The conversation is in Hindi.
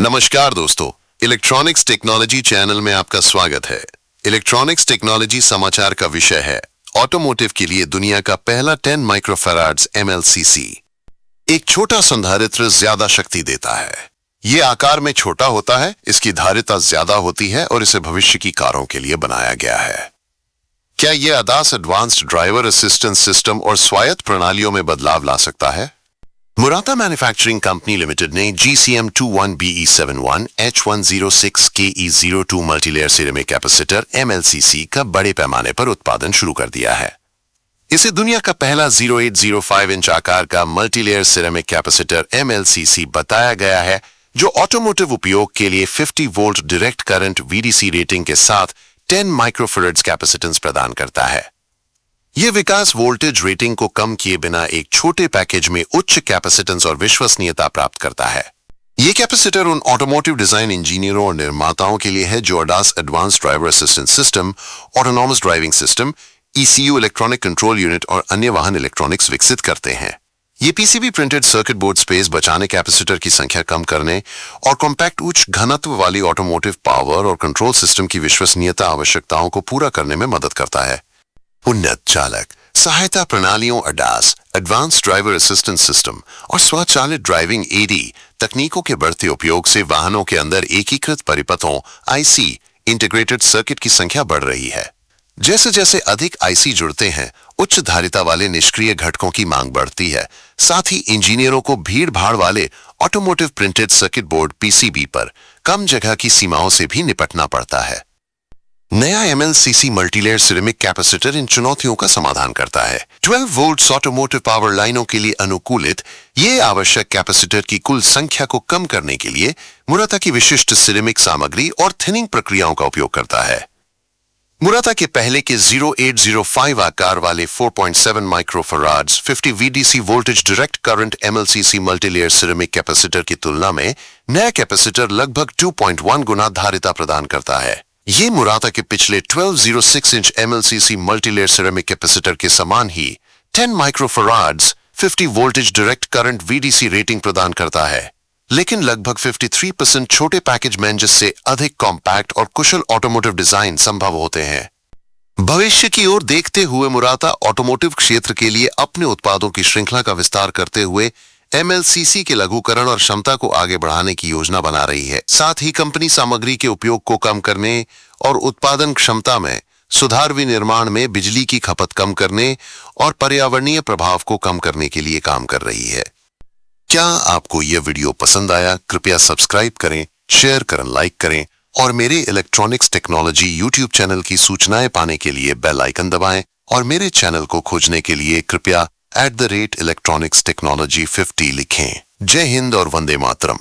नमस्कार दोस्तों, इलेक्ट्रॉनिक्स टेक्नोलॉजी चैनल में आपका स्वागत है। इलेक्ट्रॉनिक्स टेक्नोलॉजी समाचार का विषय है ऑटोमोटिव के लिए दुनिया का पहला 10 माइक्रोफैराड्स MLCC। एक छोटा संधारित्र ज्यादा शक्ति देता है। ये आकार में छोटा होता है, इसकी धारिता ज्यादा होती है और इसे भविष्य की कारों के लिए बनाया गया है। क्या यह ADAS advanced driver assistance system और स्वायत्त प्रणालियों में बदलाव ला सकता है? मुराता मैन्युफैक्चरिंग कंपनी लिमिटेड ने GCM21BE71 H106 KE02 multilayer ceramic capacitor MLCC का बड़े पैमाने पर उत्पादन शुरू कर दिया है। इसे दुनिया का पहला 0805 इंच आकार का मल्टीलेयर सिरेमिक कैपेसिटर MLCC बताया गया है, जो ऑटोमोटिव उपयोग के लिए 50 volt direct current VDC rating के साथ 10 माइक्रोफैराड्स कैपेसिटेंस प्रदान करता है। यह विकास वोल्टेज रेटिंग को कम किए बिना एक छोटे पैकेज में उच्च कैपेसिटेंस और विश्वसनीयता प्राप्त करता है। यह कैपेसिटर उन ऑटोमोटिव डिजाइन इंजीनियरों और निर्माताओं के लिए है जो ADAS advanced driver assistance system, autonomous driving system, ECU electronic control unit और अन्य वाहन इलेक्ट्रॉनिक्स विकसित करते हैं। ये PCB printed circuit board space बचाने, कैपेसिटर की संख्या कम करने और कॉम्पैक्ट उच्च घनत्व वाली ऑटोमोटिव पावर और कंट्रोल सिस्टम की विश्वसनीयता आवश्यकताओं को पूरा करने में मदद करता है। उन्नत चालक सहायता प्रणालियों ADAS advanced driver assistance system और स्वचालित ड्राइविंग AD तकनीकों के बढ़ते उपयोग से वाहनों के अंदर एकीकृत परिपथों IC इंटीग्रेटेड सर्किट की संख्या बढ़ रही है। जैसे जैसे अधिक IC जुड़ते हैं, उच्च धारिता वाले निष्क्रिय घटकों की मांग बढ़ती है। साथ ही इंजीनियरों को भीड़ भाड़ वाले automotive printed circuit board PCB पर कम जगह की सीमाओं से भी निपटना पड़ता है। नया MLCC मल्टीलेयर सिरेमिक कैपेसिटर इन चुनौतियों का समाधान करता है। 12 वोल्ट्स ऑटोमोटिव पावर लाइनों के लिए अनुकूलित ये आवश्यक कैपेसिटर की कुल संख्या को कम करने के लिए मुराता की विशिष्ट सिरेमिक सामग्री और थिनिंग प्रक्रियाओं का उपयोग करता है। मुराता के पहले के 0805 आकार वाले 4.7 माइक्रोफैराड्स 50 VDC voltage direct current MLCC multilayer ceramic capacitor की तुलना में नया कैपेसिटर लगभग 2.1 गुना धारिता प्रदान करता है। ये मुराता के पिछले 1206 inch MLCC multilayer ceramic capacitor के समान ही 10 माइक्रोफैराड्स 50 voltage direct current VDC rating प्रदान करता है, लेकिन लगभग 53% छोटे पैकेज में, जिससे अधिक कॉम्पैक्ट और कुशल ऑटोमोटिव डिजाइन संभव होते हैं। भविष्य की ओर देखते हुए मुराता ऑटोमोटिव क्षेत्र के लिए अपने उत्पादों की श्रृंखला का विस्तार करते हुए MLCC के लघुकरण और क्षमता को आगे बढ़ाने की योजना बना रही है। साथ ही कंपनी सामग्री के उपयोग को कम करने और उत्पादन क्षमता में सुधार, विनिर्माण में बिजली की खपत कम करने और पर्यावरणीय प्रभाव को कम करने के लिए काम कर रही है। क्या आपको यह वीडियो पसंद आया? कृपया सब्सक्राइब करें, शेयर करें, लाइक करें और मेरे इलेक्ट्रॉनिक्स टेक्नोलॉजी YouTube चैनल की सूचनाएं पाने के लिए बेल आइकन दबाएं और मेरे चैनल को खोजने के लिए कृपया @electronicstechnology50 लिखें। जय हिंद और वंदे मातरम।